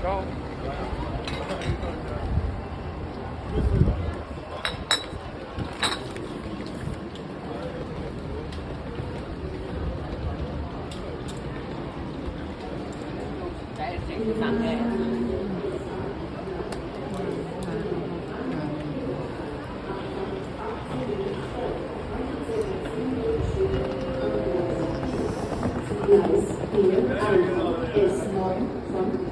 Ciao. Cái chuyện nặng nề. Guys, here is known from